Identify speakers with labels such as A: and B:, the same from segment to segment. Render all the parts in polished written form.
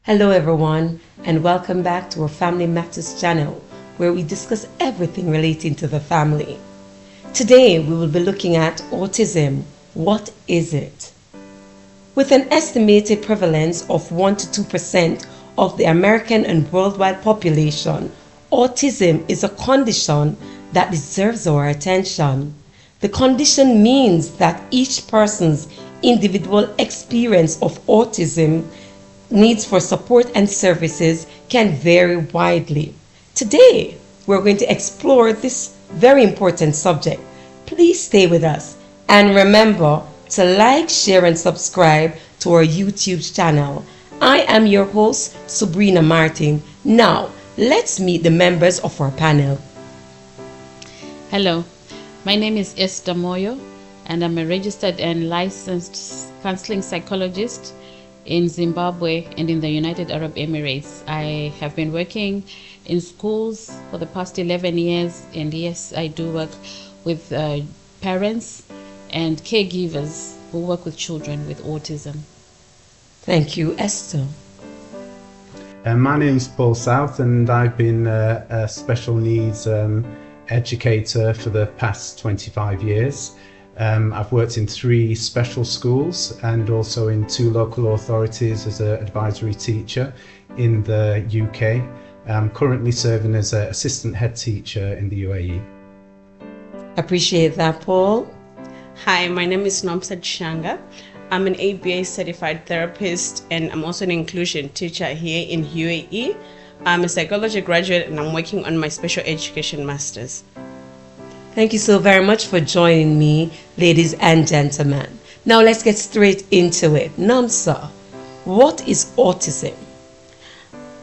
A: Hello everyone, and welcome back to our Family Matters channel, where we discuss everything relating to the family. Today we will be looking at autism. What is it? With an estimated prevalence of 1 to 2% of the American and worldwide population, autism is a condition that deserves our attention. The condition means that each person's individual experience of autism needs for support and services can vary widely. Today, we're going to explore this very important subject. Please stay with us and remember to like, share, and subscribe to our YouTube channel. I am your host, Sabrina Martin. Now, let's meet the members of our panel.
B: Hello, my name is Esther Moyo, and I'm a registered and licensed counseling psychologist in Zimbabwe and in the United Arab Emirates. I have been working in schools for the past 11 years, and yes, I do work with parents and caregivers who work with children with autism.
A: Thank you, Esther.
C: My name is Paul South, and I've been a special needs educator for the past 25 years. I've worked in 3 special schools and also in 2 local authorities as an advisory teacher in the UK. I'm currently serving as an assistant head teacher in the UAE.
A: Appreciate that, Paul.
D: Hi, my name is Nomsa Shanga. I'm an ABA certified therapist, and I'm also an inclusion teacher here in UAE. I'm a psychology graduate and I'm working on my special education masters.
A: Thank you so very much for joining me, ladies and gentlemen. Now let's get straight into it. Namsa, what is autism?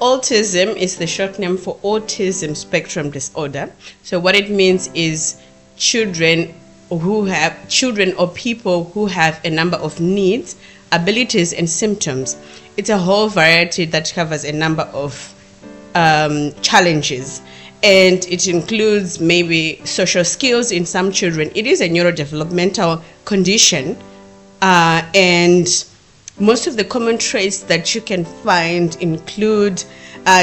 D: Autism is the short name for autism spectrum disorder. So what it means is children or people who have a number of needs, abilities, and symptoms. It's a whole variety that covers a number of challenges. And it includes maybe social skills in some children. It is a neurodevelopmental condition, and most of the common traits that you can find include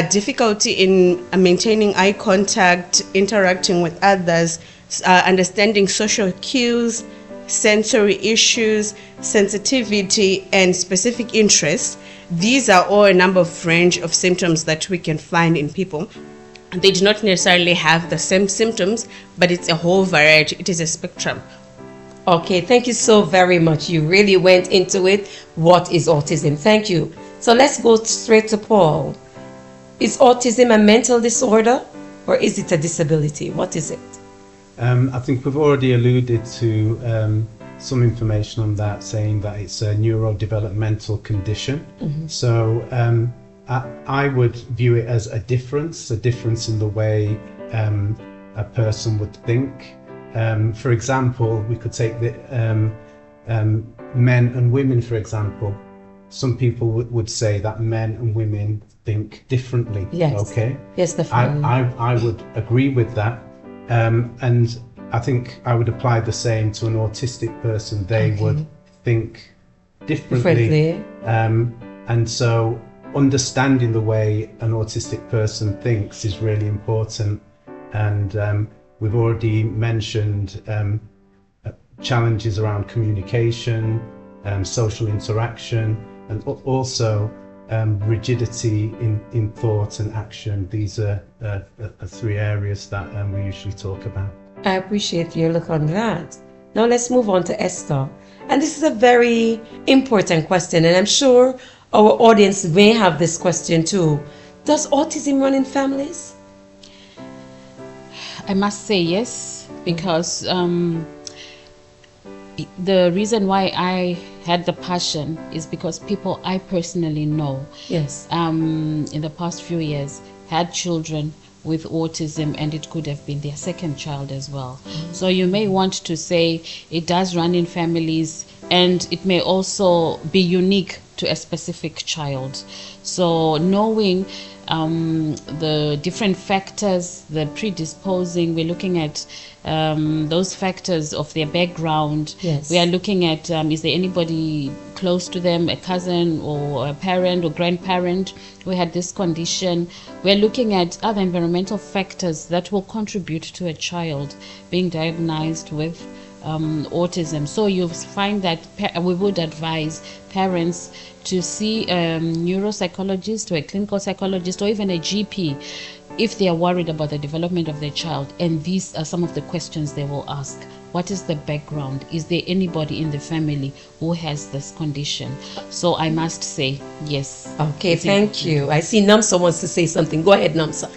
D: difficulty in maintaining eye contact, interacting with others, understanding social cues, sensory issues, sensitivity, and specific interests. These are all a number of range of symptoms that we can find in people. They do not necessarily have the same symptoms, but it's a whole variety. It is a spectrum.
A: Okay, thank you so very much. You really went into it. What is autism? Thank you. So let's go straight to Paul. Is autism a mental disorder or is it a disability? What is it?
C: I think we've already alluded to some information on that, saying that it's a neurodevelopmental condition.
A: Mm-hmm.
C: So I would view it as a difference in the way a person would think. For example, we could take the men and women, for example. Some people would say that men and women think differently.
A: Yes.
C: Okay.
A: Yes, definitely.
C: I would agree with that. And I think I would apply the same to an autistic person. They would think differently. And so understanding the way an autistic person thinks is really important. And we've already mentioned challenges around communication, social interaction, and also rigidity in thought and action. These are 3 areas that we usually talk about.
A: I appreciate your look on that. Now let's move on to Esther. And this is a very important question, and I'm sure our audience may have this question too. Does autism run in families?
B: I must say yes, because the reason why I had the passion is because people I personally know,
A: Yes.
B: in the past few years, had children with autism, and it could have been their second child as well. So you may want to say it does run in families, and it may also be unique to a specific child. So knowing the different factors, the predisposing. We're looking at those factors of their background.
A: Yes.
B: We are looking at is there anybody close to them, a cousin or a parent or grandparent who had this condition. We're looking at other environmental factors that will contribute to a child being diagnosed with autism. So you find that we would advise parents to see a neuropsychologist or a clinical psychologist or even a GP if they are worried about the development of their child. And these are some of the questions they will ask. What is the background? Is there anybody in the family who has this condition? So I must say yes.
A: Okay, thank you. I see Namsa wants to say something. Go ahead, Namsa.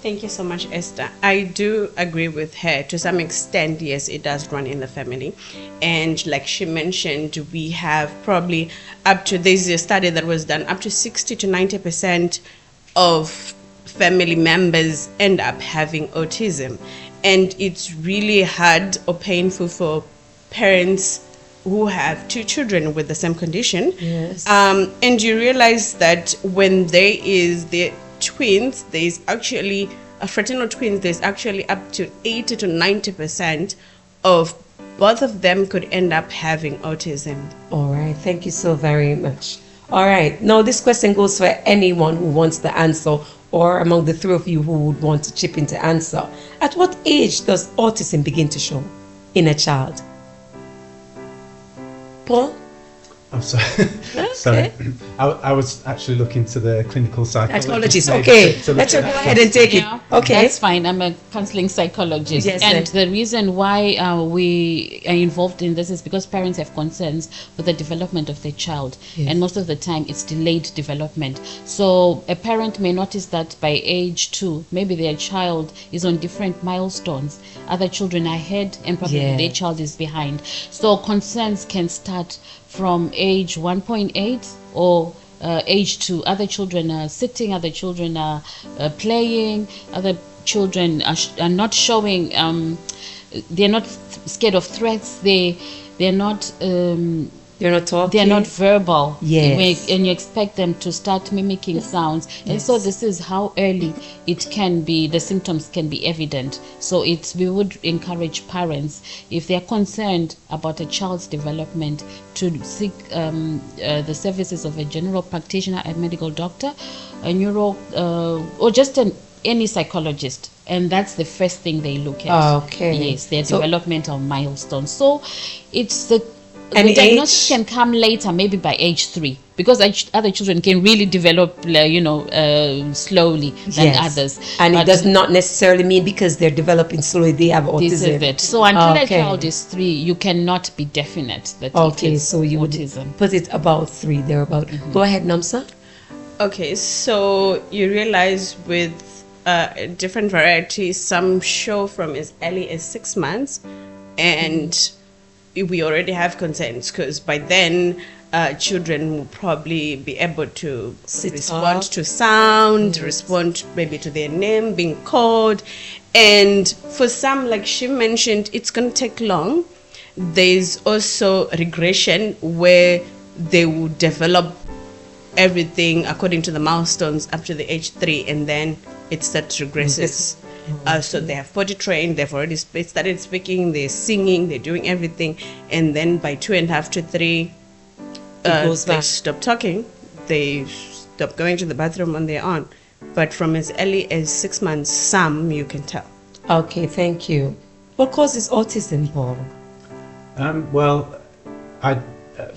D: Thank you so much, Esther. I do agree with her to some extent. Yes, it does run in the family. And like she mentioned, we have probably there's a study that was done, up to 60 to 90% of family members end up having autism. And it's really hard or painful for parents who have two children with the same condition.
A: Yes.
D: And you realize that when there is the twins, there's actually fraternal twins, there's actually up to 80 to 90% of both of them could end up having autism.
A: All right, thank you so very much. All right, now this question goes for anyone who wants to answer, or among the three of you who would want to chip in to answer. At what age does autism begin to show in a child? Paul?
C: I'm sorry.
A: Okay.
C: Sorry. I was actually looking to the clinical psychologist.
A: Psychologist, okay. Let's go ahead and take it. Okay.
B: That's fine. I'm a counseling psychologist.
A: Yes,
B: and
A: sir.
B: the reason why we are involved in this is because parents have concerns with the development of their child.
A: Yes.
B: And most of the time it's delayed development. So a parent may notice that by age 2, maybe their child is on different milestones. Other children are ahead and probably
A: Yeah.
B: their child is behind. So concerns can start from age 1.8 or age 2. Other children are sitting, other children are playing, other children are not showing, they're not scared of threats, they're not
A: You're not talking?
B: they're not verbal.
A: Yes.
B: And you expect them to start mimicking sounds. And so this is how early it can be, the symptoms can be evident. So we would encourage parents, if they're concerned about a child's development, to seek the services of a general practitioner, a medical doctor, a neuro, or just any psychologist. And that's the first thing they look at.
A: Okay.
B: Yes, their developmental milestones. So it's the
A: Any
B: diagnosis
A: age?
B: can come later, maybe by age 3, because other children can really develop, slowly than
A: Yes.
B: others.
A: And
B: But
A: it does not necessarily mean because they're developing slowly they have autism.
B: this is it. So until a
A: Okay.
B: child is 3, you cannot be definite that it
A: Okay,
B: is
A: so you
B: autism.
A: would put it about 3, thereabout. Go ahead, Namsa.
D: Okay, so you realize with different varieties, some show from as early as 6 months, and we already have concerns because by then children will probably be able to respond to sound, respond maybe to their name being called. And for some, like she mentioned, it's going to take long. There's also regression where they will develop everything according to the milestones up to the age 3, and then it starts regresses. So they have potty trained, they've already started speaking, they're singing, they're doing everything, and then by 2.5 to 3, they stop talking, they stop going to the bathroom on their own. But from as early as 6 months, some you can tell.
A: Okay, thank you. What causes autism, Paul?
C: Well,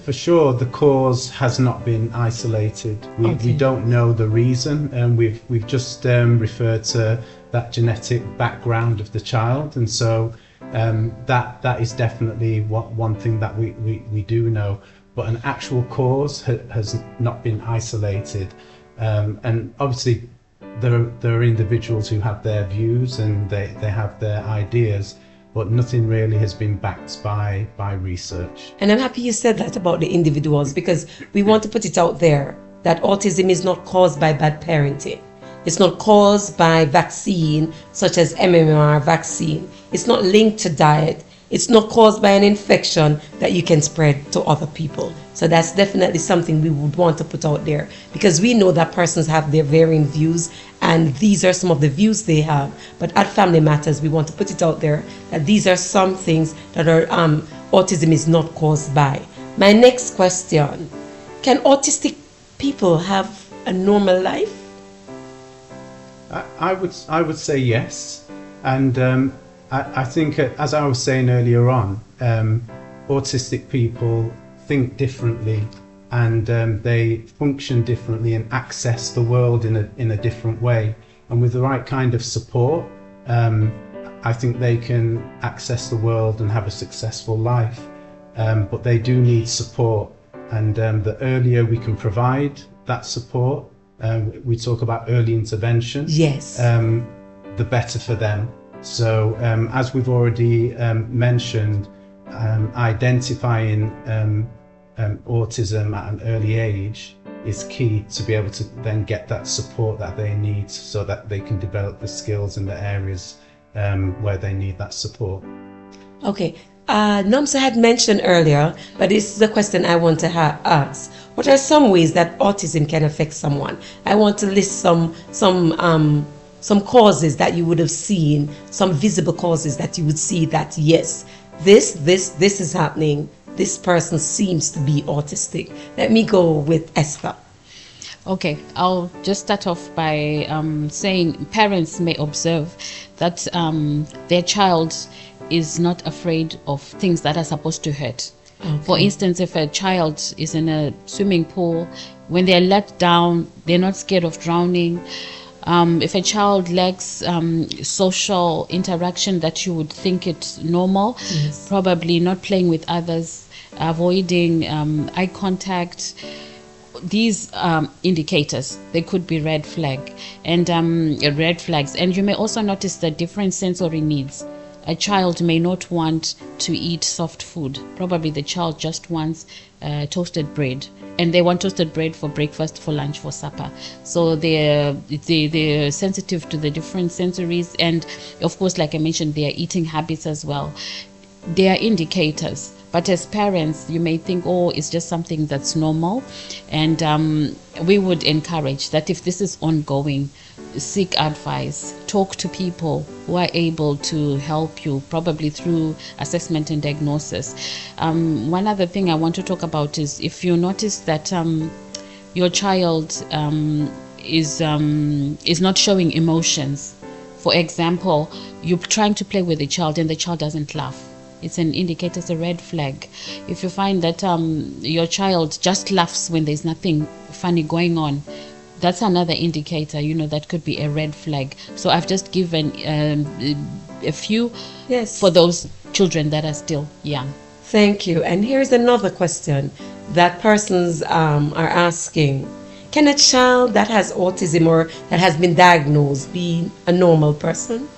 C: for sure, the cause has not been isolated. We don't know the reason, and we've just referred to that genetic background of the child, and so that is definitely one thing that we do know. But an actual cause has not been isolated, and obviously there are individuals who have their views and they have their ideas, but nothing really has been backed by research.
A: And I'm happy you said that about the individuals, because we want to put it out there that autism is not caused by bad parenting. It's not caused by vaccine, such as MMR vaccine. It's not linked to diet. It's not caused by an infection that you can spread to other people. So that's definitely something we would want to put out there, because we know that persons have their varying views, and these are some of the views they have. But at Family Matters, we want to put it out there that these are some things that are autism is not caused by. My next question: can autistic people have a normal life?
C: I would say yes, and I think, as I was saying earlier on, autistic people think differently, and they function differently and access the world in a different way. And with the right kind of support, I think they can access the world and have a successful life. But they do need support, and the earlier we can provide that support, we talk about early intervention.
A: Yes.
C: The better for them. So as we've already mentioned, identifying autism at an early age is key to be able to then get that support that they need, so that they can develop the skills in the areas where they need that support.
A: Okay. Namsa had mentioned earlier, but this is a question I want to ask. What are some ways that autism can affect someone? I want to list some causes that you would have seen, some visible causes that you would see that, yes, this is happening. This person seems to be autistic. Let me go with Esther.
B: Okay, I'll just start off by saying parents may observe that their child is not afraid of things that are supposed to hurt. Okay. For instance, if a child is in a swimming pool, when they're let down, they're not scared of drowning. If a child lacks social interaction that you would think it's normal, yes, probably not playing with others, avoiding eye contact, these indicators, they could be red flags. And you may also notice the different sensory needs. A child may not want to eat soft food. Probably the child just wants toasted bread, and they want toasted bread for breakfast, for lunch, for supper. So they're sensitive to the different sensories, and of course, like I mentioned, their eating habits as well. They are indicators. But as parents, you may think, oh, it's just something that's normal. And we would encourage that if this is ongoing, seek advice, talk to people who are able to help you, probably through assessment and diagnosis. One other thing I want to talk about is if you notice that your child is not showing emotions. For example, you're trying to play with the child and the child doesn't laugh. It's an indicator, it's a red flag. If you find that your child just laughs when there's nothing funny going on, that's another indicator, that could be a red flag. So I've just given a few, yes, for those children that are still young.
A: Thank you. And here's another question that persons are asking. Can a child that has autism or that has been diagnosed be a normal person?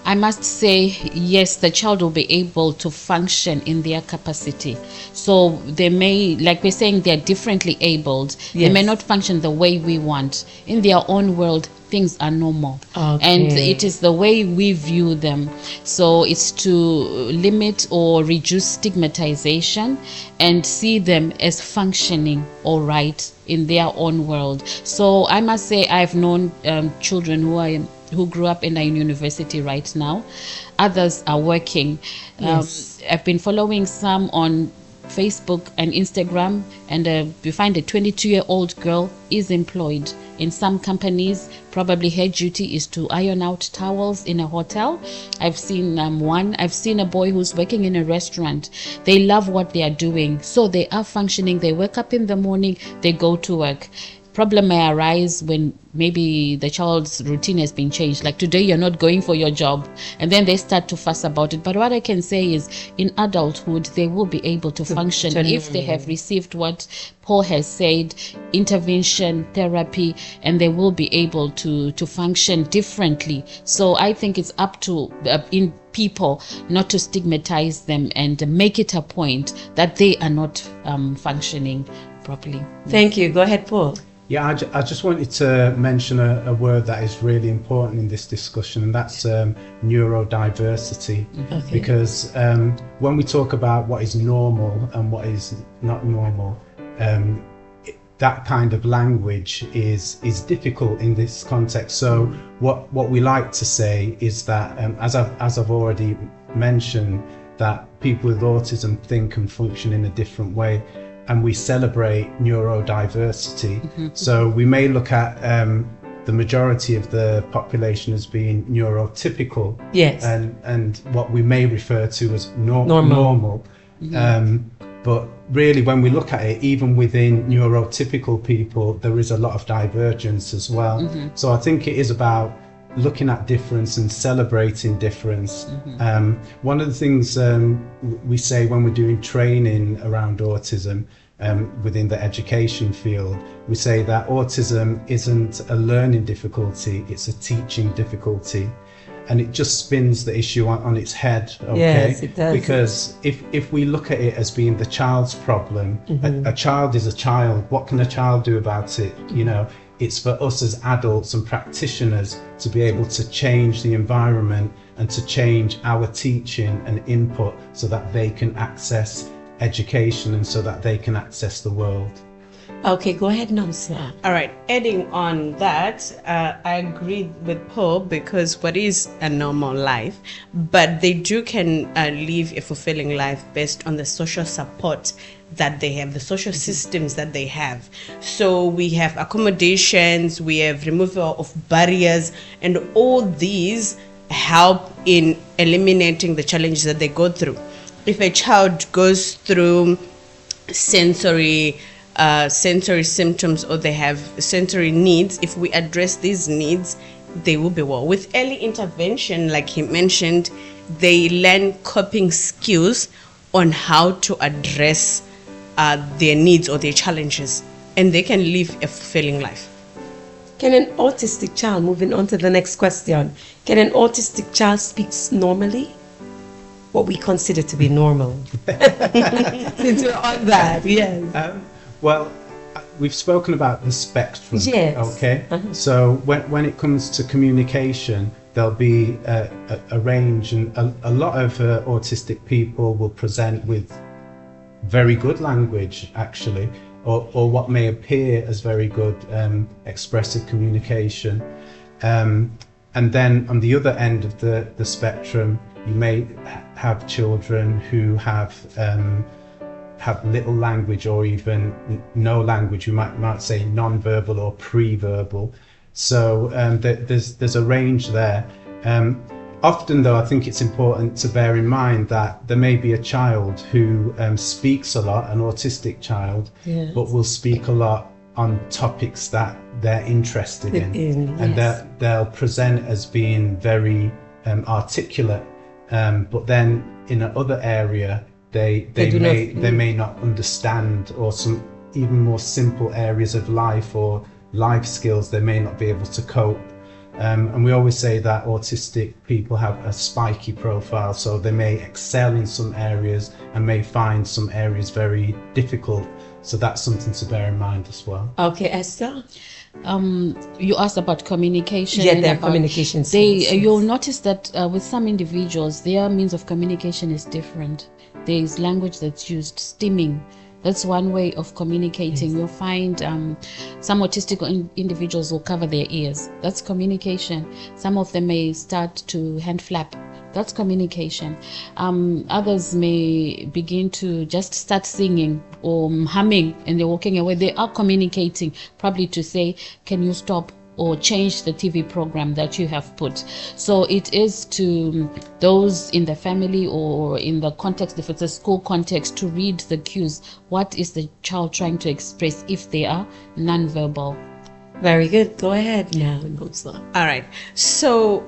B: I must say, yes, the child will be able to function in their capacity. So they may, like we're saying, they're differently abled. Yes. They may not function the way we want. In their own world, things are normal. Okay. And it is the way we view them. So it's to limit or reduce stigmatization and see them as functioning all right in their own world. So I must say, I've known children who grew up and are in university right now. Others are working. Yes. I've been following some on Facebook and Instagram, and we find a 22-year-old girl is employed in some companies. Probably her duty is to iron out towels in a hotel. I've seen I've seen a boy who's working in a restaurant. They love what they are doing, so they are functioning. They wake up in the morning, they go to work. Problem may arise when maybe the child's routine has been changed. Like today, you're not going for your job, and then they start to fuss about it. But what I can say is, in adulthood, they will be able to function if they have received what Paul has said, intervention, therapy, and they will be able to function differently. So I think it's up to in people not to stigmatize them and make it a point that they are not functioning properly.
A: Thank you. Go ahead, Paul.
C: Yeah, I just wanted to mention a word that is really important in this discussion, and that's neurodiversity.
A: Okay.
C: Because when we talk about what is normal and what is not normal, that kind of language is difficult in this context. So what we like to say is that, as I've already mentioned, that people with autism think and function in a different way, and we celebrate neurodiversity. So we may look at the majority of the population as being neurotypical,
A: yes,
C: and what we may refer to as normal. But really, when we look at it, even within neurotypical people, there is a lot of divergence as well. So I think it is about looking at difference and celebrating difference. One of the things we say when we're doing training around autism within the education field, we say that autism isn't a learning difficulty, it's a teaching difficulty. And it just spins the issue on its head, okay?
A: Yes, it does.
C: Because if we look at it as being the child's problem, a child is a child. What can a child do about it? You know, it's for us as adults and practitioners to be able to change the environment and to change our teaching and input so that they can access education and so that they can access the world.
A: Okay, go ahead, Namsa.
D: All right, adding on that, I agree with Paul, because what is a normal life, but they can live a fulfilling life based on the social support that they have, the social systems that they have. So we have accommodations, we have removal of barriers, and all these help in eliminating the challenges that they go through. If a child goes through sensory symptoms, or they have sensory needs, if we address these needs, they will be well. With early intervention, like he mentioned, they learn coping skills on how to address their needs or their challenges, and they can live a fulfilling life.
A: Can an autistic child, moving on to the next question, can an autistic child speak normally? What we consider to be normal. Since we're on that, yes.
C: Well, we've spoken about the spectrum,
A: yes.
C: Okay? So when it comes to communication, there'll be a range, and a lot of autistic people will present with very good language, actually, or what may appear as very good expressive communication. And then on the other end of the spectrum, you may have children who have little language or even no language. You might say non-verbal or pre-verbal. So there's a range there. Often, though, I think it's important to bear in mind that there may be a child who speaks a lot, an autistic child,
A: yes,
C: but will speak a lot on topics that they're interested in, and
A: yes,
C: they'll present as being very articulate, but then in another area they may not understand, or some even more simple areas of life or life skills they may not be able to cope. And we always say that autistic people have a spiky profile, so they may excel in some areas and may find some areas very difficult. So that's something to bear in mind as well.
A: Okay, Esther?
B: You asked about communication.
A: Yeah, their communication skills.
B: You'll notice that with some individuals, their means of communication is different. There is language that's used, stimming. That's one way of communicating. Yes. You'll find some autistic individuals will cover their ears. That's communication. Some of them may start to hand flap. That's communication. Others may begin to just start singing or humming, and they're walking away. They are communicating, probably to say, can you stop or change the TV program that you have put. So it is to those in the family or in the context, if it's a school context, to read the cues. What is the child trying to express if they are non-verbal?
A: Very good. Go ahead now, Notsa.
D: All right. So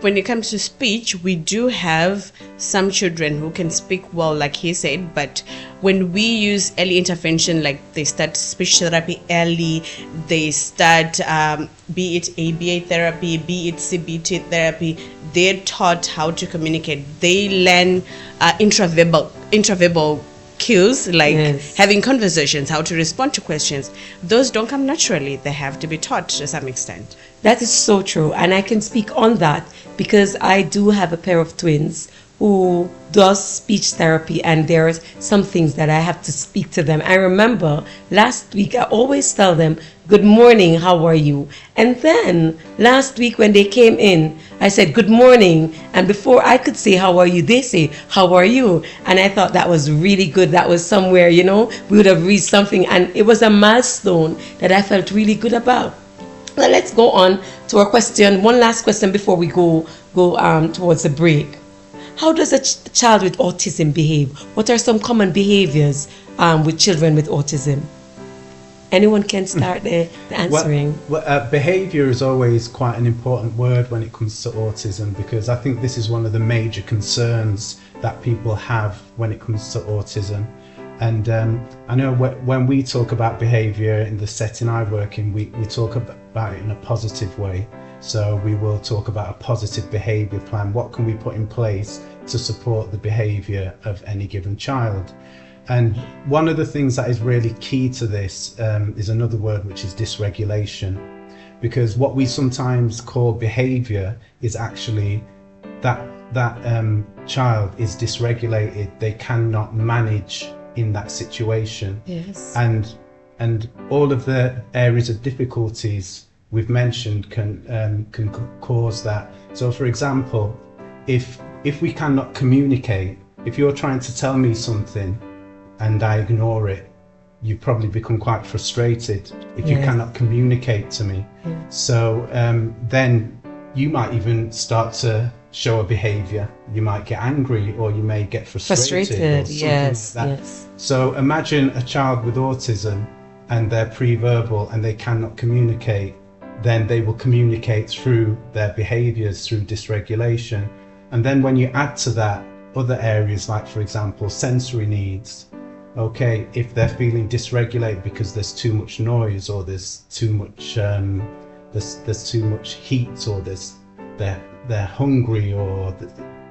D: when it comes to speech, we do have some children who can speak well, like he said, but when we use early intervention, like they start speech therapy early, they start be it ABA therapy, be it CBT therapy, they're taught how to communicate. They learn intraverbal skills like
A: Yes.
D: having conversations, how to respond to questions. Those don't come naturally. They have to be taught to some extent.
A: That is so true. And I can speak on that because I do have a pair of twins who does speech therapy, and there's some things that I have to speak to them. I remember last week I always tell them, good morning, how are you? And then last week when they came in, I said good morning, and before I could say how are you, they say how are you? And I thought that was really good. That was somewhere, we would have reached something, and it was a milestone that I felt really good about. Now let's go on to our question. One last question before we go towards the break. How does a child with autism behave? What are some common behaviors with children with autism? Anyone can start the answering.
C: Behavior is always quite an important word when it comes to autism, because I think this is one of the major concerns that people have when it comes to autism. And I know when we talk about behavior in the setting I work in, we talk about it in a positive way. So we will talk about a positive behavior plan. What can we put in place to support the behavior of any given child? And one of the things that is really key to this is another word, which is dysregulation. Because what we sometimes call behavior is actually that child is dysregulated. They cannot manage in that situation.
A: Yes.
C: And all of the areas of difficulties we've mentioned can cause that. So for example, if we cannot communicate, if you're trying to tell me something and I ignore it, you probably become quite frustrated if you cannot communicate to me. So then you might even start to show a behavior. You might get angry, or you may get frustrated or something
A: yes,
C: like that.
A: yes.
C: So imagine a child with autism and they're pre-verbal and they cannot communicate. Then they will communicate through their behaviors, through dysregulation. And then when you add to that other areas, like for example sensory needs, okay, if they're feeling dysregulated because there's too much noise, or there's too much there's too much heat, or they're hungry, or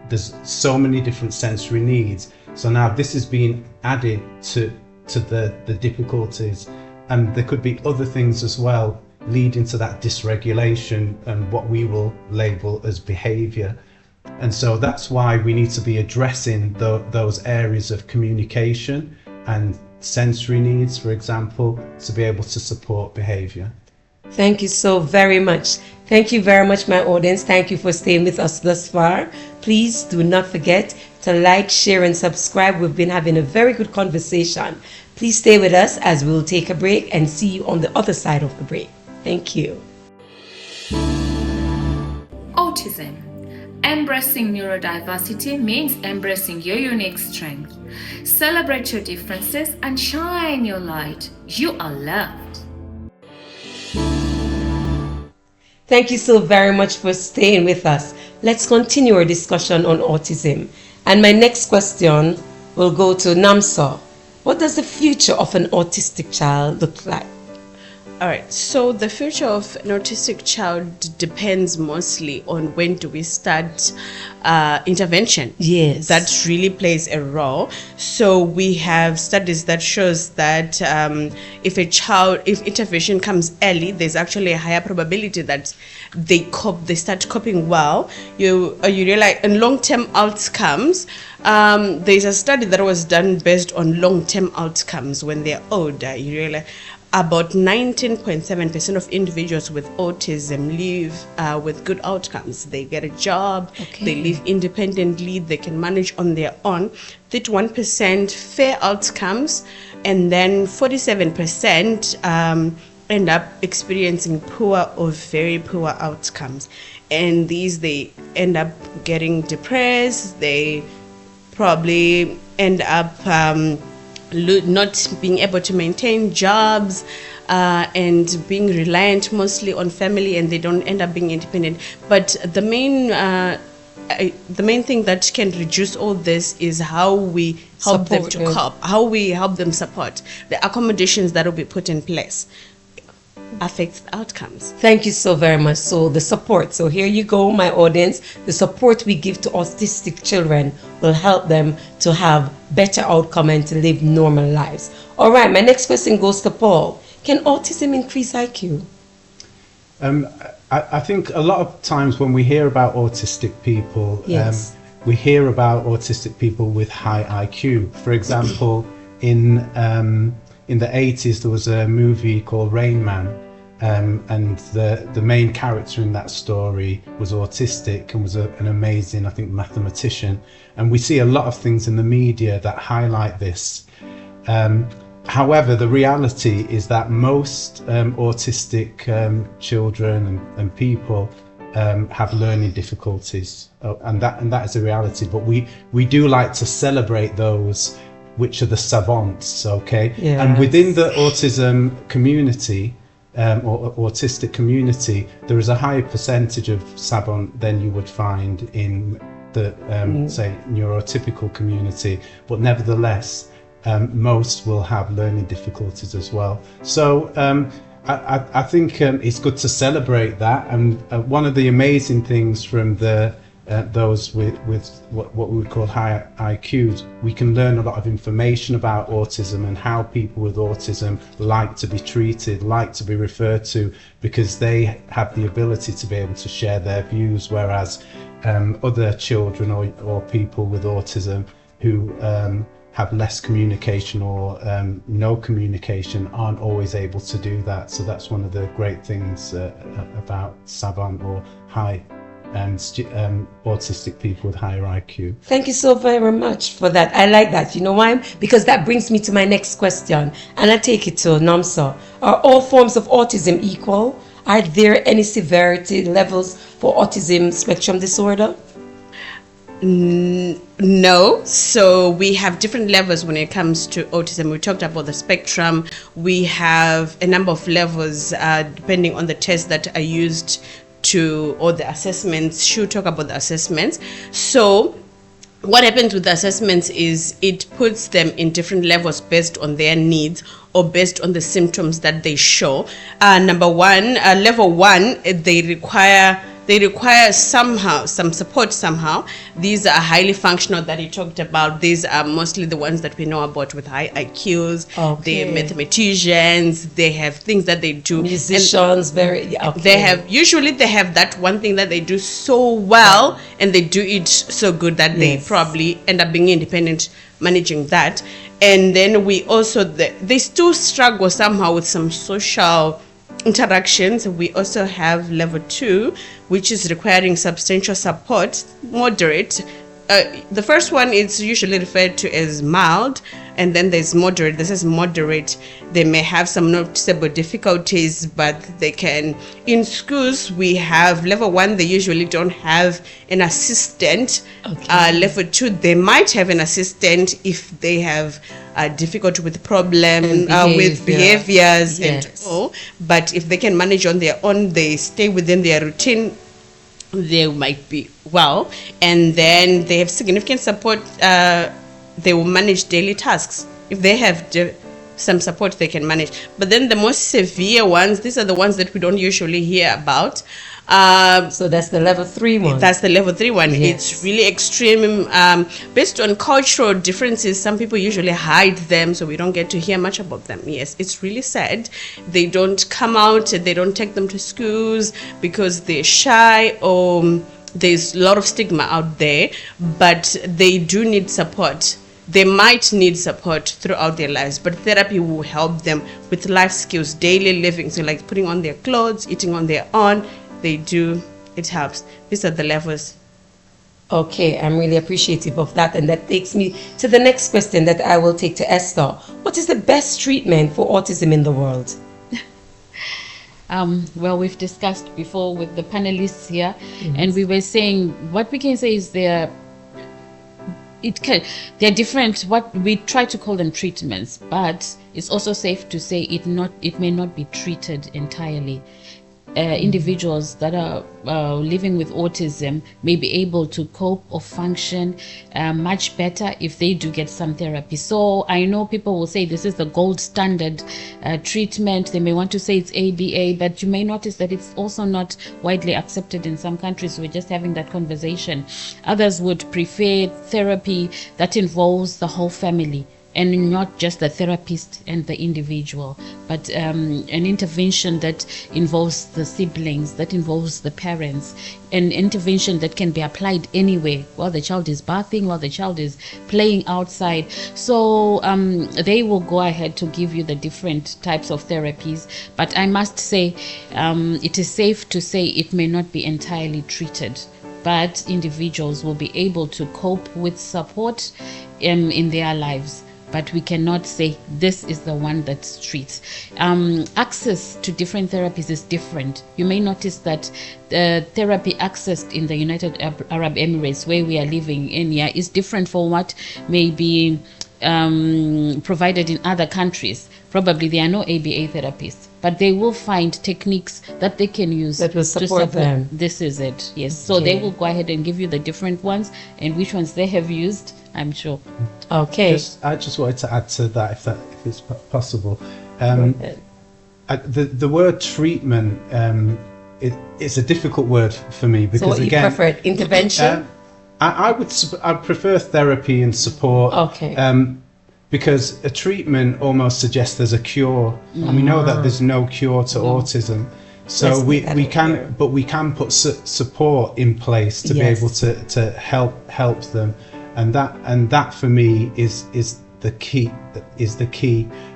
C: there's so many different sensory needs. So now this is being added to the difficulties, and there could be other things as well leading to that dysregulation and what we will label as behavior. And so that's why we need to be addressing those areas of communication and sensory needs, for example, to be able to support behavior.
A: Thank you so very much. Thank you very much, my audience. Thank you for staying with us thus far. Please do not forget to like, share, and subscribe. We've been having a very good conversation. Please stay with us as we'll take a break and see you on the other side of the break. Thank you.
E: Autism. Embracing neurodiversity means embracing your unique strength. Celebrate your differences and shine your light. You are loved.
A: Thank you so very much for staying with us. Let's continue our discussion on autism. And my next question will go to Namsa. What does the future of an autistic child look like?
D: All right, so the future of an autistic child depends mostly on when do we start intervention.
A: Yes.
D: That really plays a role. So we have studies that shows that if intervention comes early, there's actually a higher probability that they start coping well. You realize in long-term outcomes, there's a study that was done based on long-term outcomes when they're older. You realize about 19.7% of individuals with autism live with good outcomes. They get a job, they live independently, they can manage on their own. 31% fair outcomes, and then 47% end up experiencing poor or very poor outcomes. And they end up getting depressed, they probably end up not being able to maintain jobs and being reliant mostly on family, and they don't end up being independent. But the main thing that can reduce all this is how we help them to cope, how we help them support the accommodations that will be put in place. affects the outcomes.
A: Thank you so very much. So the support. So here you go, my audience. The support we give to autistic children will help them to have better outcome and to live normal lives. All right, my next question goes to Paul. Can autism increase IQ?
C: I think a lot of times when we hear about autistic people,
A: Yes.
C: We hear about autistic people with high IQ. For example, in the 80s, there was a movie called Rain Man, and the main character in that story was autistic and was an amazing, I think, mathematician. And we see a lot of things in the media that highlight this. However, the reality is that most autistic children and people have learning difficulties, and that is a reality. But we do like to celebrate those which are the savants, okay?
A: Yes.
C: And within the autism community, or autistic community, there is a higher percentage of savant than you would find in the say neurotypical community, but nevertheless most will have learning difficulties as well. So I think it's good to celebrate that, and one of the amazing things from those with what we would call high IQs, we can learn a lot of information about autism and how people with autism like to be treated, like to be referred to, because they have the ability to be able to share their views, whereas other children or people with autism who have less communication or no communication aren't always able to do that. So that's one of the great things about savant or high autistic people with higher IQ.
A: Thank you so very much for that. I like that. You know why? Because that brings me to my next question, and I take it to Namsa. Are all forms of autism equal? Are there any severity levels for autism spectrum disorder?
D: No. So we have different levels when it comes to autism. We talked about the spectrum. We have a number of levels depending on the tests that are used or the assessments. She'll talk about the assessments. So what happens with the assessments is it puts them in different levels based on their needs or based on the symptoms that they show. Number one, level one, they require somehow some support somehow. These are highly functional that he talked about. These are mostly the ones that we know about with high IQs.
A: Okay.
D: They're mathematicians. They have things that they do.
A: Musicians,
D: They have that one thing that they do so well, and they do it so good that they probably end up being independent managing that. And then we also, they still struggle somehow with some social interactions. We also have level 2, which is requiring substantial support, moderate. The first one is usually referred to as mild, and then there's moderate. This is moderate. They may have some noticeable difficulties, but they can. In schools, we have level 1. They usually don't have an assistant. Okay. Level 2, they might have an assistant if they have difficulty with problem with behaviors and all. But if they can manage on their own, they stay within their routine, they might be well. And then they have significant support. They will manage daily tasks. If they have some support, they can manage. But then the most severe ones, these are the ones that we don't usually hear about.
A: So that's the level 3 one.
D: That's the level 3 one.
A: Yes.
D: It's really extreme. Based on cultural differences, some people usually hide them, so we don't get to hear much about them. Yes, it's really sad. They don't come out. They don't take them to schools because they're shy, or there's a lot of stigma out there. But they do need support. They might need support throughout their lives, but therapy will help them with life skills, daily living. So like putting on their clothes, eating on their own. It helps. These are the levels.
A: Okay, I'm really appreciative of that, and that takes me to the next question that I will take to Esther. What is the best treatment for autism in the world?
B: Well, we've discussed before with the panelists here, and we were saying what we can say is they're different. What we try to call them treatments, but it's also safe to say it may not be treated entirely. individuals that are living with autism may be able to cope or function much better if they do get some therapy. So I know people will say this is the gold standard treatment. They may want to say it's ABA, but you may notice that it's also not widely accepted in some countries. We're just having that conversation. Others would prefer therapy that involves the whole family, and not just the therapist and the individual, but an intervention that involves the siblings, that involves the parents, an intervention that can be applied anywhere, while the child is bathing, while the child is playing outside. So they will go ahead to give you the different types of therapies, but I must say it is safe to say it may not be entirely treated, but individuals will be able to cope with support in their lives. But we cannot say this is the one that treats. Access to different therapies is different. You may notice that the therapy accessed in the United Arab Emirates, where we are living in here, is different from what may be provided in other countries. Probably there are no ABA therapists, but they will find techniques that they can use
A: that will support them.
B: This is it, yes. So they will go ahead and give you the different ones and which ones they have used, I'm sure.
A: Okay.
C: I just wanted to add to that, if it's possible. The word treatment, it's a difficult word for me because,
A: so what
C: again,
A: you prefer, intervention?
C: I'd prefer therapy and support.
A: Okay.
C: Because a treatment almost suggests there's a cure, and we know that there's no cure to autism. So we can put support in place to be able to help them, and that for me is the key.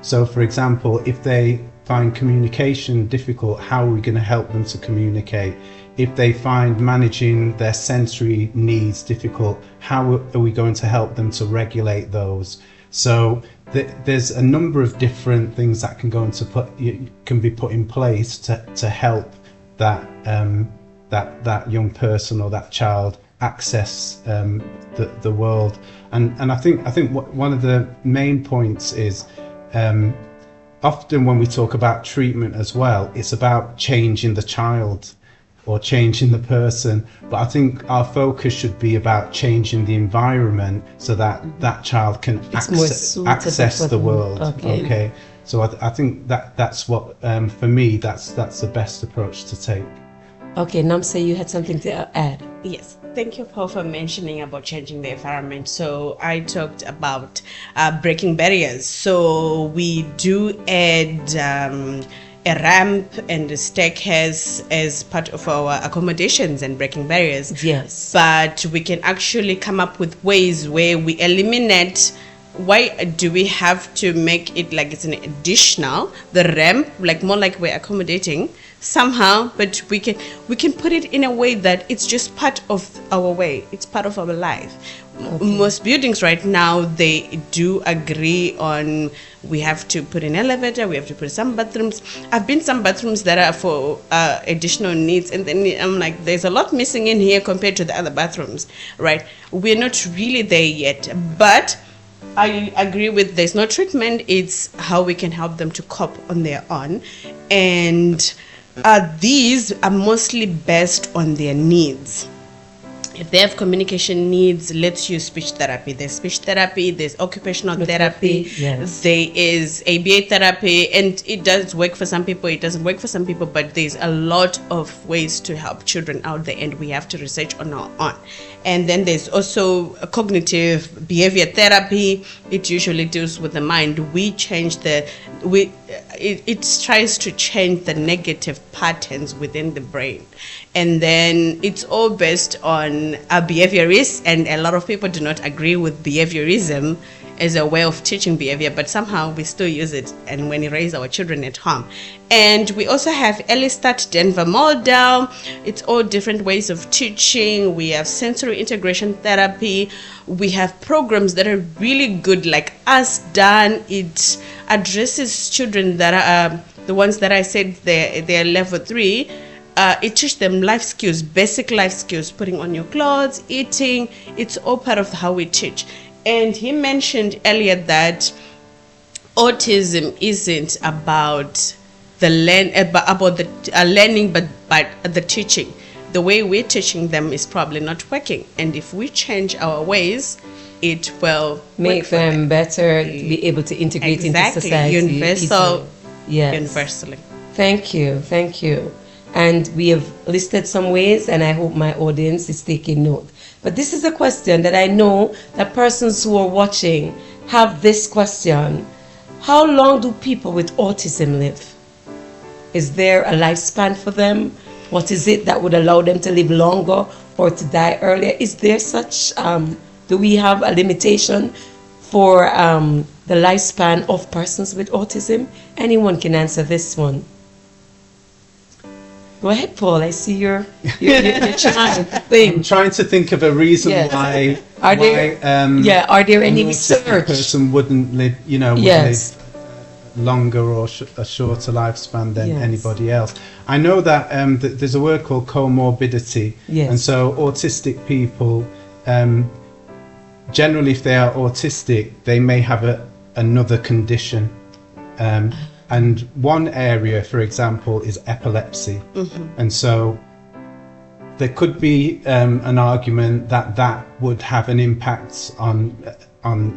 C: So for example, if they find communication difficult, how are we going to help them to communicate? If they find managing their sensory needs difficult, how are we going to help them to regulate those? So there's a number of different things that can be put in place to help that young person or that child access the world. And I think one of the main points is often when we talk about treatment as well, it's about changing the child or changing the person, but I think our focus should be about changing the environment so that that child can access the world. Okay. So I think that's what for me that's the best approach to take.
A: Okay, Namsa, you had something to add.
D: Yes, thank you, Paul, for mentioning about changing the environment. So I talked about breaking barriers. So we do add a ramp and a staircase as part of our accommodations and breaking barriers.
A: Yes.
D: But we can actually come up with ways where we eliminate. Why do we have to make it like it's an additional, the ramp, like more like we're accommodating somehow, but we can put it in a way that it's just part of our way, it's part of our life. Okay. Most buildings right now, they do agree on we have to put an elevator, we have to put some bathrooms. I've been some bathrooms that are for additional needs, and then I'm like, there's a lot missing in here compared to the other bathrooms, right? We're not really there yet, but I agree with there's no treatment, it's how we can help them to cope on their own. And these are mostly based on their needs. If they have communication needs, let's use speech therapy. There's speech therapy, there's occupational therapy,
A: yes.
D: There is ABA therapy, and it does work for some people, it doesn't work for some people, but there's a lot of ways to help children out there, and we have to research on our own. And then there's also a cognitive behavior therapy. It usually deals with the mind. It tries to change the negative patterns within the brain. And then it's all based on behaviorists, and a lot of people do not agree with behaviorism as a way of teaching behavior, but somehow we still use it and when we raise our children at home. And we also have Early Start Denver model. It's all different ways of teaching. We have sensory integration therapy. We have programs that are really good, like Us Done. It addresses children that are the ones that I said they're level 3. It teaches them life skills, basic life skills, putting on your clothes, eating. It's all part of how we teach. And he mentioned earlier that autism isn't about the learning, but the teaching. The way we're teaching them is probably not working, and if we change our ways, it will
A: make them better to be able to integrate into society.
D: Universally.
A: Thank you. And we have listed some ways, and I hope my audience is taking note. But this is a question that I know that persons who are watching have this question: how long do people with autism live? Is there a lifespan for them? What is it that would allow them to live longer or to die earlier? Is there such, do we have a limitation for the lifespan of persons with autism? Anyone can answer this one. Go ahead, Paul. I see you're trying to think.
C: I'm trying to think of a reason why.
A: Are there any research?
C: Person wouldn't live, live longer or a shorter lifespan than anybody else. I know that there's a word called comorbidity, and so autistic people, generally, if they are autistic, they may have another condition. And one area, for example, is epilepsy. And so there could be an argument that would have an impact on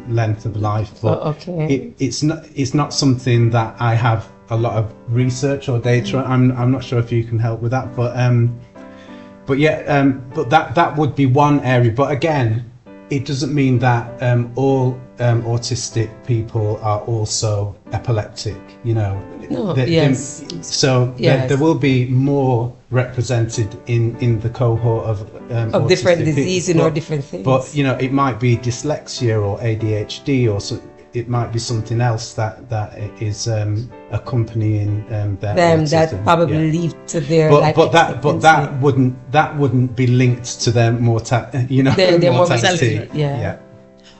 C: length of life, but it's not something that I have a lot of research or data. I'm not sure if you can help with that, but that would be one area. But again, it doesn't mean that all autistic people are also epileptic, There will be more represented in the cohort of
A: different diseases or different things.
C: But it might be dyslexia or ADHD, or it might be something else that is accompanying their autism.
A: That probably lead to their life expectancy.
C: But that wouldn't be linked to their mortality.
A: Their mortality. Yeah.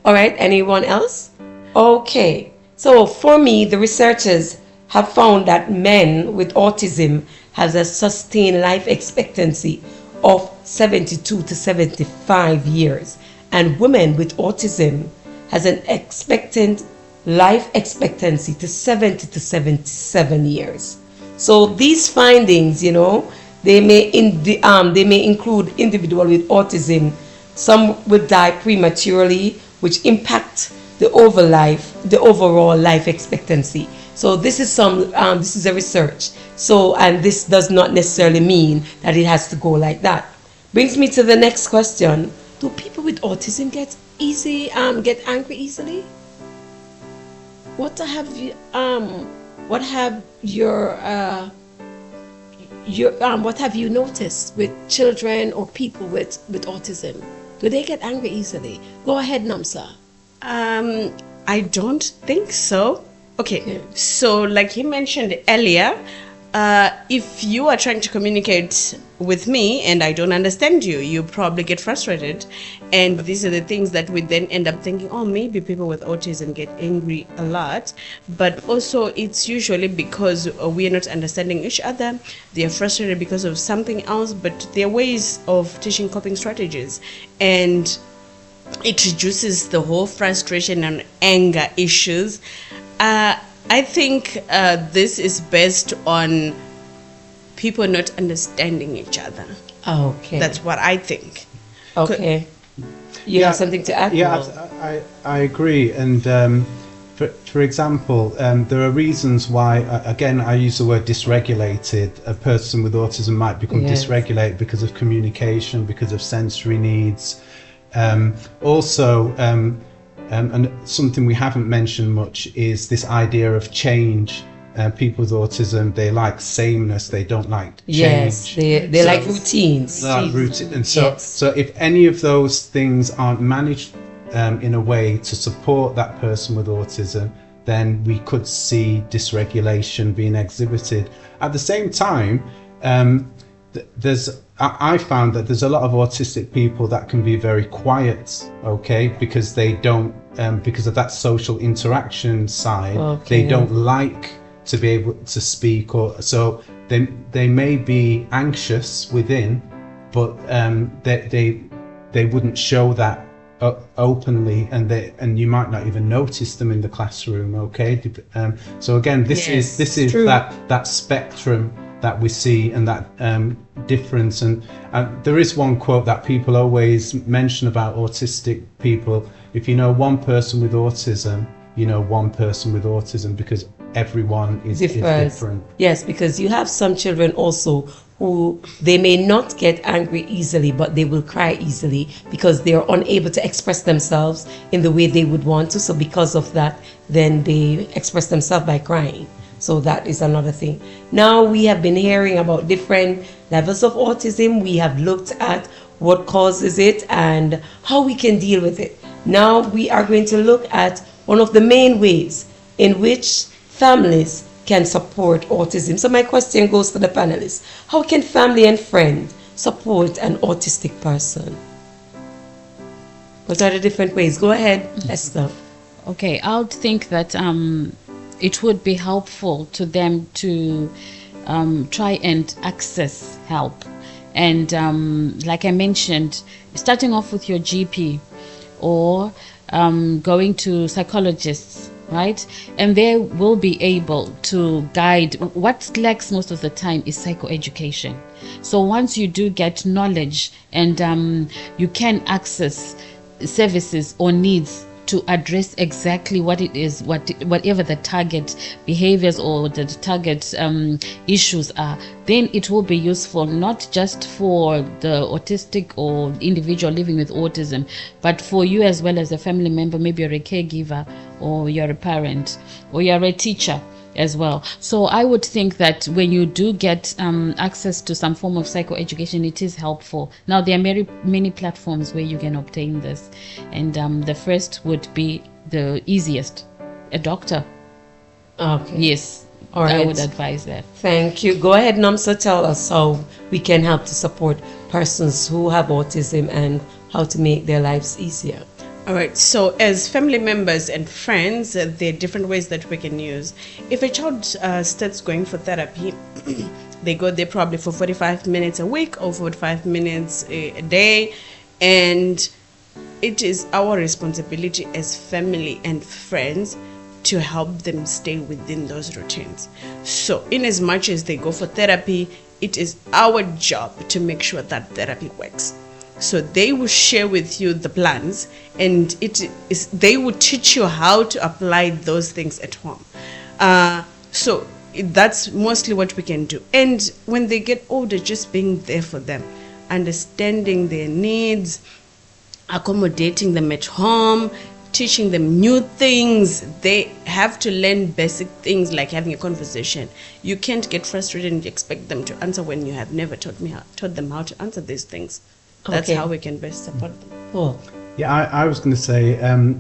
A: All right. Anyone else? Okay. So for me, the researchers have found that men with autism has a sustained life expectancy of 72 to 75 years, and women with autism has an expectant life expectancy to 70 to 77 years. So these findings, they may include individuals with autism. Some will die prematurely, which impact the overall life expectancy. So this is a research. So, and this does not necessarily mean that it has to go like that. Brings me to the next question: do people with autism get angry easily? What have you noticed with children or people with autism? Do they get angry easily? Go ahead, Namsa.
D: I don't think so. Okay, so like you mentioned earlier, if you are trying to communicate with me and I don't understand you, you probably get frustrated. And these are the things that we then end up thinking, oh, maybe people with autism get angry a lot. But also it's usually because we are not understanding each other. They are frustrated because of something else, but there are ways of teaching coping strategies. And it reduces the whole frustration and anger issues. I think this is based on people not understanding each other.
A: Okay.
D: That's what I think.
A: Okay. You have something to add?
C: Yeah, I agree. And for example, there are reasons why, again, I use the word dysregulated. A person with autism might become dysregulated because of communication, because of sensory needs. And something we haven't mentioned much is this idea of change. People with autism, they like sameness, they don't like change.
A: Yes, they like routines.
C: They like routine. And so if any of those things aren't managed in a way to support that person with autism, then we could see dysregulation being exhibited. At the same time, I found that there's a lot of autistic people that can be very quiet, because they don't, because of that social interaction side, they don't like to be able to speak, or so they may be anxious within, but they wouldn't show that openly, and you might not even notice them in the classroom. Okay, so again, this is
A: true.
C: that spectrum that we see, and that difference. And there is one quote that people always mention about autistic people: if you know one person with autism, you know one person with autism, because everyone is different.
A: Yes, because you have some children also who they may not get angry easily, but they will cry easily because they are unable to express themselves in the way they would want to. So because of that, then they express themselves by crying. So that is another thing. Now we have been hearing about different levels of autism. We have looked at what causes it and how we can deal with it. Now we are going to look at one of the main ways in which families can support autism. So my question goes to the panelists. How can family and friends support an autistic person? What are the different ways? Go ahead, Esther.
B: Okay, I would think that it would be helpful to them to try and access help. And like I mentioned, starting off with your GP or going to psychologists, right? And they will be able to guide. What lacks most of the time is psychoeducation. So once you do get knowledge and you can access services or needs to address exactly what it is, whatever the target behaviors or the target issues are, then it will be useful not just for the autistic or individual living with autism, but for you as well as a family member. Maybe you're a caregiver, or you're a parent, or you're a teacher as well. So I would think that when you do get access to some form of psychoeducation, it is helpful. Now, there are many platforms where you can obtain this, and the first would be the easiest, a doctor.
A: Okay.
B: Yes,
A: all right.
B: I would advise that.
A: Thank you. Go ahead, Namsa, tell us how we can help to support persons who have autism and how to make their lives easier.
D: All right, so as family members and friends, there are different ways that we can use. If a child starts going for therapy, they go there probably for 45 minutes a week or 45 minutes a day, and it is our responsibility as family and friends to help them stay within those routines. So in as much as they go for therapy, it is our job to make sure that therapy works. So they will share with you the plans, and they will teach you how to apply those things at home. So that's mostly what we can do. And when they get older, just being there for them, understanding their needs, accommodating them at home, teaching them new things. They have to learn basic things like having a conversation. You can't get frustrated and expect them to answer when you have never taught them how to answer these things. That's how we can best support them.
A: Cool.
C: Yeah, I was going to say,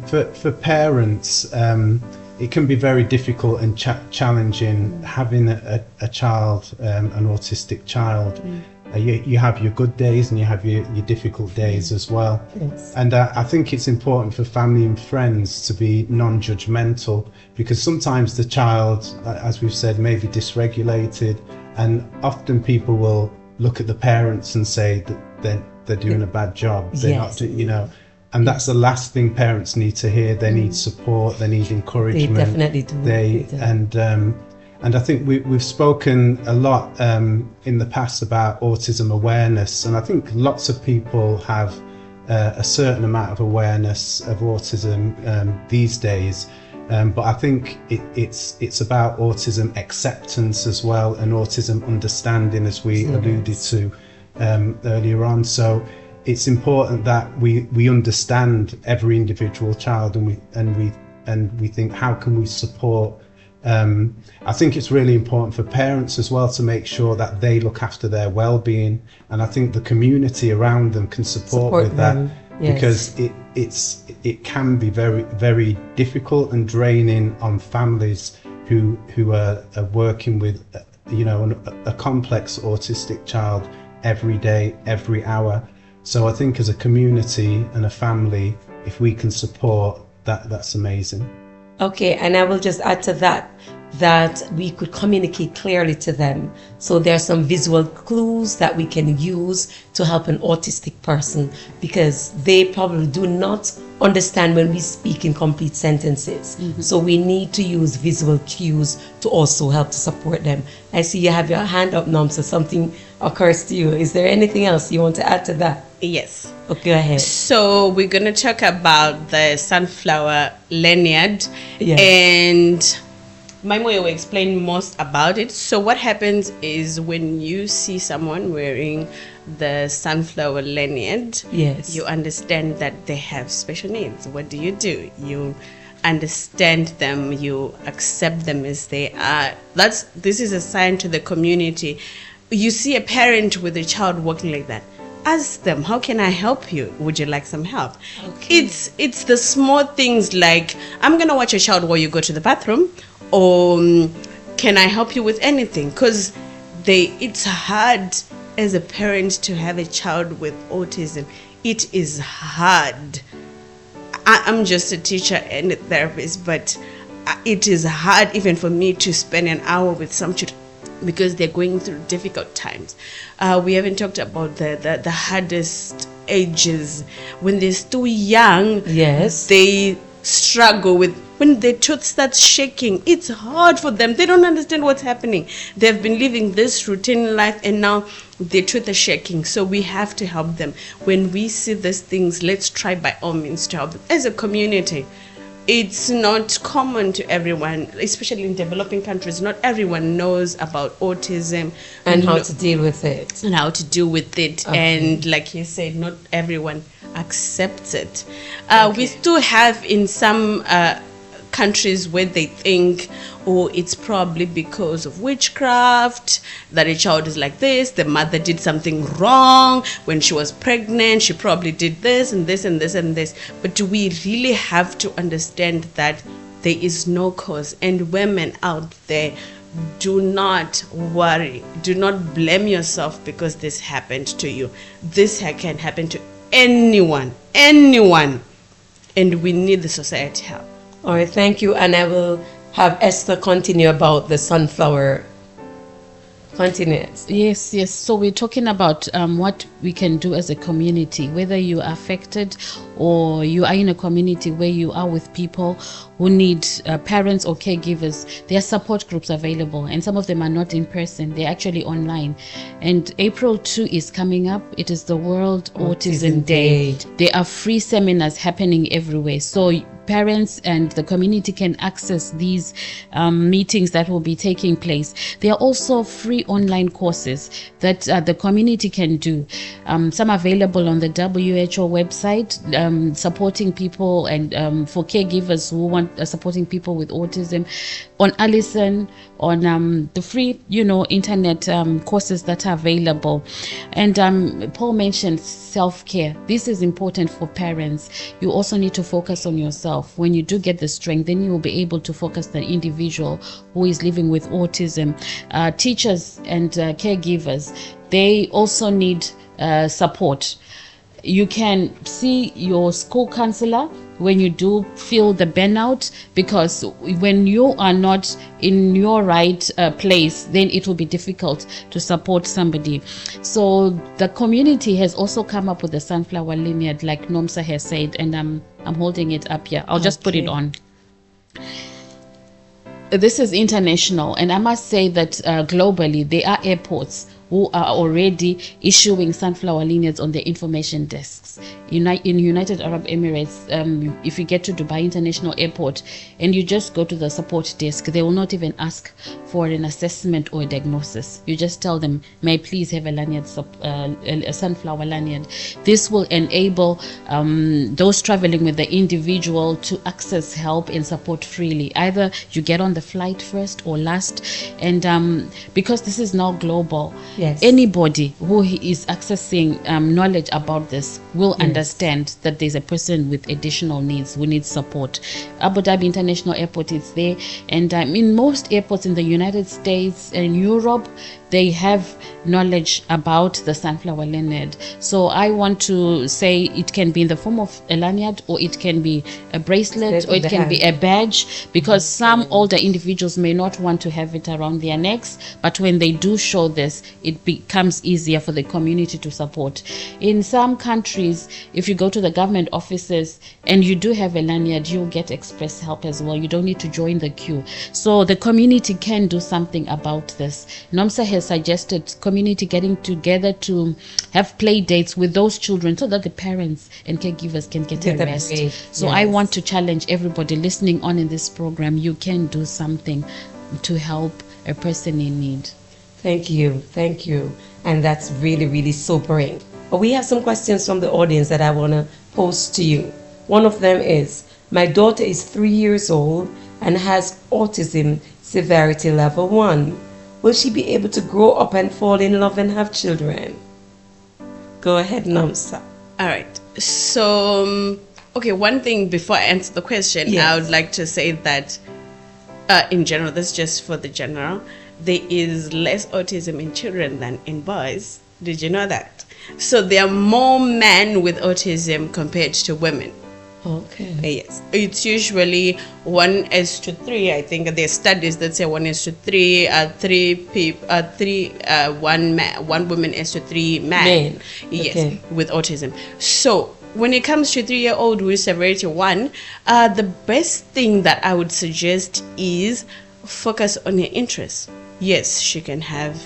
C: for parents, it can be very difficult and challenging having a child, an autistic child. You have your good days and you have your difficult days as well.
A: Yes.
C: And I think it's important for family and friends to be non-judgmental, because sometimes the child, as we've said, may be dysregulated, and often people will look at the parents and say that they're doing a bad job. They're not doing, and that's the last thing parents need to hear. They need support. They need encouragement.
A: They definitely do.
C: And I think we've spoken a lot in the past about autism awareness, and I think lots of people have a certain amount of awareness of autism these days. But I think it's about autism acceptance as well, and autism understanding, as we alluded to earlier on. So it's important that we understand every individual child, and we think, how can we support? I think it's really important for parents as well to make sure that they look after their well-being, and I think the community around them can support with
A: them.
C: that.
A: Yes.
C: Because it can be very, very difficult and draining on families who are working with a complex autistic child every day, every hour. So I think as a community and a family, if we can support that, that's amazing.
A: Okay, and I will just add to that. that we could communicate clearly to them. So there are some visual clues that we can use to help an autistic person, because they probably do not understand when we speak in complete sentences. So we need to use visual cues to also help to support them. I see you have your hand up, Nom, so something occurs to you. Is there anything else you want to add to that?
D: Yes.
A: Okay, go ahead.
D: So we're going to talk about the sunflower lanyard.
A: Yes.
D: And Maimoyo will explain most about it. So what happens is when you see someone wearing the sunflower lanyard,
A: Yes.
D: you understand that they have special needs. What do? You understand them, you accept them as they are. This is a sign to the community. You see a parent with a child walking like that, ask them, how can I help you? Would you like some help?
A: Okay.
D: It's the small things like, I'm gonna watch your child while you go to the bathroom, or can I help you with anything? Because it's hard as a parent to have a child with autism. It is hard. I'm just a teacher and a therapist, but it is hard even for me to spend an hour with some children because they're going through difficult times. We haven't talked about the hardest ages. When they're still young,
A: Yes.
D: they struggle with, when their tooth starts shaking, it's hard for them. They don't understand what's happening. They've been living this routine life and now their tooth is shaking. So we have to help them. When we see these things, let's try by all means to help them. As a community, it's not common to everyone, especially in developing countries. Not everyone knows about autism
A: And how to deal with it.
D: and how to deal with it.
A: Okay.
D: And like you said, not everyone accepts it.
A: Okay.
D: We still have in some countries where they think, oh, it's probably because of witchcraft that a child is like this. The mother did something wrong when she was pregnant. She probably did this and this and this and this. But do we really have to understand that there is no cause? And women out there, do not worry. Do not blame yourself because this happened to you. This can happen to anyone. And we need the society help.
A: All right, thank you. And I will have Esther continue about the sunflower. Continue.
B: Yes. So we're talking about what we can do as a community, whether you are affected or you are in a community where you are with people who need parents or caregivers. There are support groups available, and some of them are not in person. They're actually online. And April 2 is coming up. It is the World Autism Day. There are free seminars happening everywhere. So parents and the community can access these meetings that will be taking place. There are also free online courses that the community can do. Some are available on the WHO website, supporting people and for caregivers who want supporting people with autism, on Allison, on the free, internet courses that are available. And Paul mentioned self-care. This is important for parents. You also need to focus on yourself. When you do get the strength, then you will be able to focus on the individual who is living with autism. Teachers and caregivers, they also need support. You can see your school counselor when you do feel the burnout, because when you are not in your right place, then it will be difficult to support somebody. So the community has also come up with the sunflower lanyard, like Nomsa has said, and I'm holding it up here. I'll just put it on. This is international, and I must say that globally there are airports who are already issuing sunflower lanyards on their information desks. In United Arab Emirates, if you get to Dubai International Airport and you just go to the support desk, they will not even ask for an assessment or a diagnosis. You just tell them, may I please have a lanyard, a sunflower lanyard. This will enable those traveling with the individual to access help and support freely. Either you get on the flight first or last, and because this is now global,
A: Yes.
B: Anybody who is accessing knowledge about this will understand that there's a person with additional needs who needs support. Abu Dhabi International Airport is there, and in most airports in the United States and Europe, they have knowledge about the sunflower lanyard. So I want to say it can be in the form of a lanyard, or it can be a bracelet, or it can be a badge, because some older individuals may not want to have it around their necks, but when they do show this, it becomes easier for the community to support. In some countries, if you go to the government offices and you do have a lanyard, you'll get express help as well. You don't need to join the queue. So the community can do something about this. NOMSA has suggested community getting together to have play dates with those children so that the parents and caregivers can get a rest. So I want to challenge everybody listening on in this program. You can do something to help a person in need.
A: Thank you. And that's really, really sobering. But we have some questions from the audience that I want to pose to you. One of them is, my daughter is 3 years old and has autism severity level 1. Will she be able to grow up and fall in love and have children? Go ahead, Namsa.
D: All right. So, okay, one thing before I answer the question, I would like to say that in general, this is just for the general, there is less autism in children than in boys. Did you know that? So there are more men with autism compared to women.
A: Okay.
D: Yes, it's usually 1:3. I think there's studies that say 1:3. One woman is to 3 men. Yes, with autism. So when it comes to 3-year-old with severity 1, the best thing that I would suggest is focus on your interests. Yes, she can have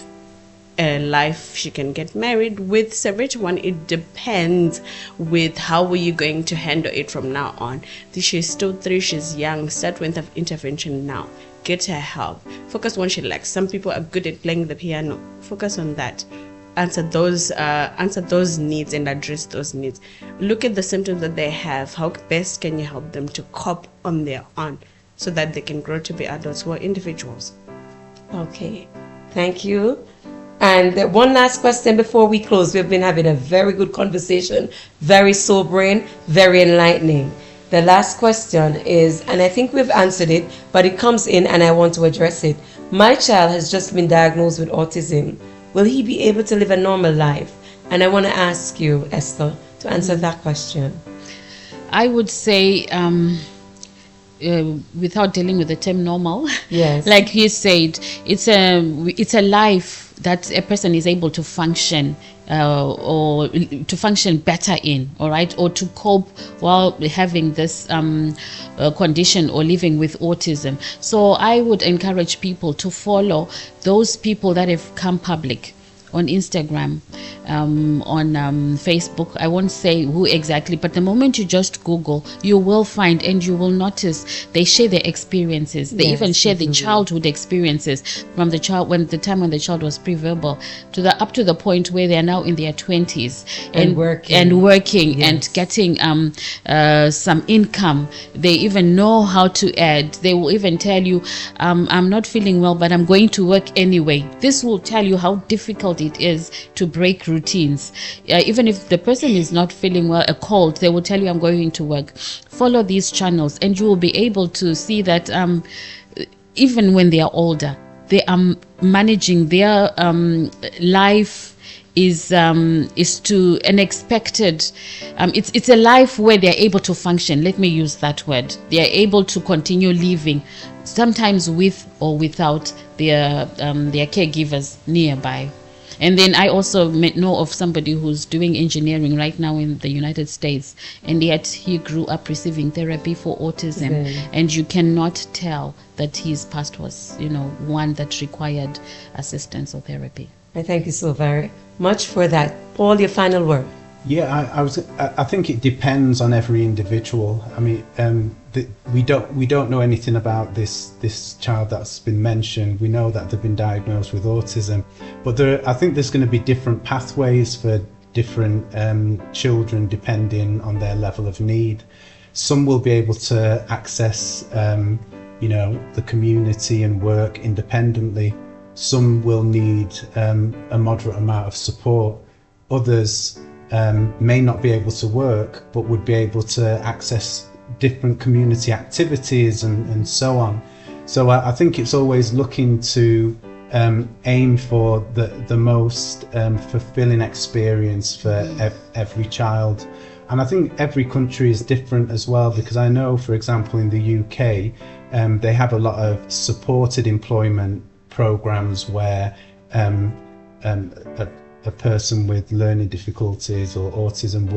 D: a life, she can get married. With severity 1, it depends with how are you going to handle it from now on. She's still 3, she's young. Start with intervention now. Get her help. Focus on what she likes. Some people are good at playing the piano. Focus on that. Answer those needs and address those needs. Look at the symptoms that they have. How best can you help them to cope on their own so that they can grow to be adults who are individuals?
A: Okay, thank you. And one last question before we close. We've been having a very good conversation, very sobering, very enlightening. The last question is, and I think we've answered it, but it comes in and I want to address it. My child has just been diagnosed with autism. Will he be able to live a normal life? And I want to ask you, Esther, to answer that question.
B: I would say, without dealing with the term normal,
A: yes,
B: like he said, it's a life that a person is able to function or to function better in, all right, or to cope while having this condition or living with autism. So I would encourage people to follow those people that have come public on Instagram, on Facebook. I won't say who exactly, but the moment you just Google, you will find and you will notice they share their experiences. They even share the childhood experiences from the child, when the child was pre-verbal, up to the point where they are now in their 20s and working and getting some income. They even know how to add. They will even tell you, I'm not feeling well, but I'm going to work anyway. This will tell you how difficult it is to break routines. Even if the person is not feeling well, a cold, they will tell you, I'm going to work. Follow these channels and you will be able to see that even when they are older, they are managing their life is to an expected, it's a life where they're able to function. Let me use that word. They are able to continue living, sometimes with or without their caregivers nearby. And then I also know of somebody who's doing engineering right now in the United States, and yet he grew up receiving therapy for autism, and you cannot tell that his past was, one that required assistance or therapy.
A: I thank you so very much for that. Paul, your final word.
C: Yeah, I think it depends on every individual. I mean, we don't know anything about this child that's been mentioned. We know that they've been diagnosed with autism, but I think there's going to be different pathways for different children depending on their level of need. Some will be able to access, the community and work independently. some will need a moderate amount of support. Others may not be able to work, but would be able to access different community activities and so on. So I think it's always looking to aim for the most fulfilling experience for every child. And I think every country is different as well, because I know, for example, in the UK, they have a lot of supported employment programs where a person with learning difficulties or autism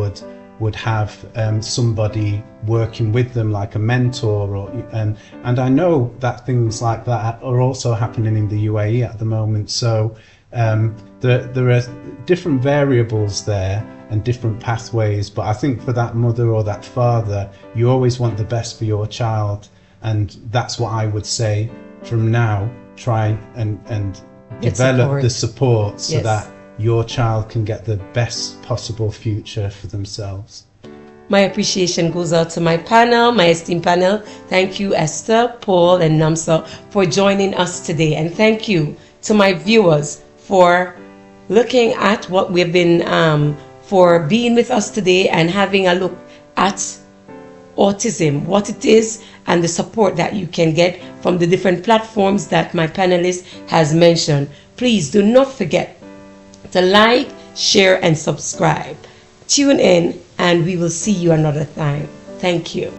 C: would have somebody working with them, like a mentor, and I know that things like that are also happening in the UAE at the moment. So there are different variables there and different pathways, but I think for that mother or that father, you always want the best for your child, and that's what I would say from now. Try and develop the support so that your child can get the best possible future for themselves.
A: My appreciation goes out to my panel, my esteemed panel. Thank you, Esther, Paul, and Namsa, for joining us today. And thank you to my viewers for looking at what we've been, for being with us today and having a look at autism, what it is, and the support that you can get from the different platforms that my panelist has mentioned. Please do not forget to like, share, and subscribe. Tune in, and we will see you another time. Thank you.